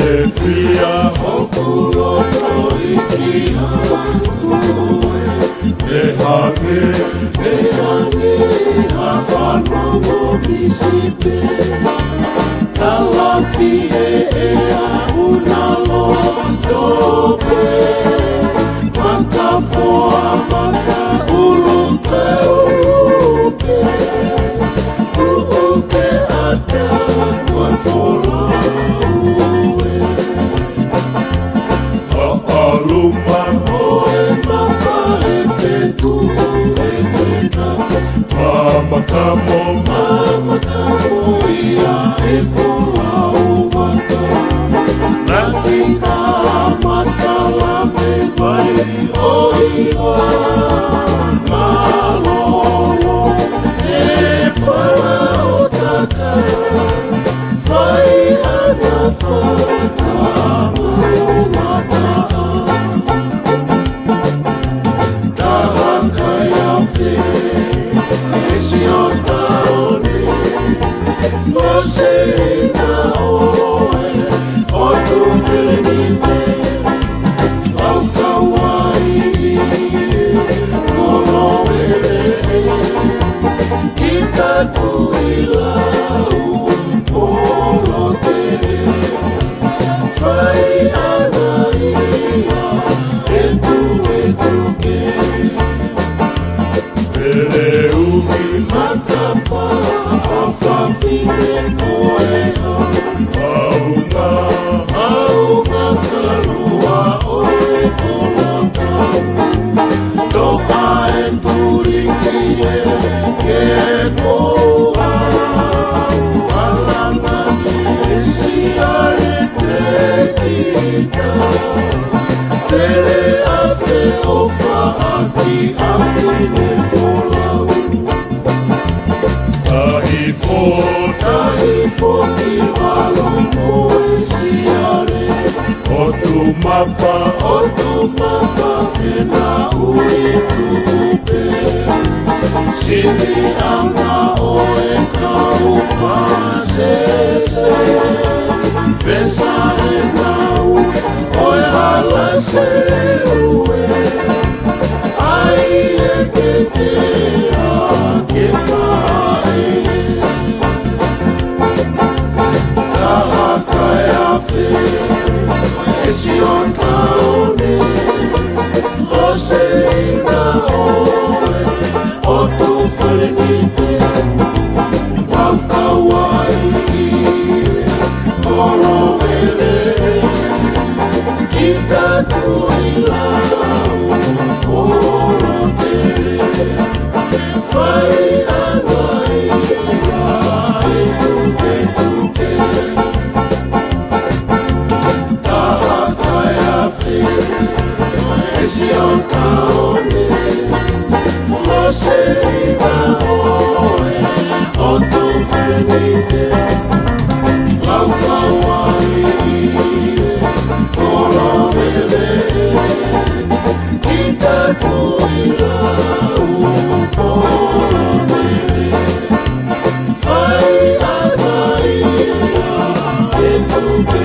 Efia okuloto ikia tuwe Nehage Hafanongo bisipe Talafie ea unalo dobe Makafoa maka ulute uke Uke ata wafola uwe Ha'aluma oe maka efetu ekena Mama kamo ia efola uwata Nakita matala me vai oiwa Malolo efala otaka Vai anafata malumata Tahaka yafe Esiontaone Moseina oe Otu felenite Aukawai Kolowele Kita tuila Umpolote Fai anaia Etuke Vele umi matapa Afafine koea Aunga kalua oe kolotau Doha enturikie Kekoa Alangani esiarete kita Fele afe ofa aki afine folau Tahifo ki alumbo esiare Otumapa fena uitupe Sini anga oe kaupa sese Besa enau oe halase ue Ai ekete akepae Tahaka yafe Esiontaone Oseina oe Otu felenite Aukawai Kolowele Kita tuila Umpolote Fai anaia Etuke Tahaka yafe Esiontaone Moseina oe Otu felenite Aukawai Kolowele Kita tuila Umpolote Fai anaia Etuke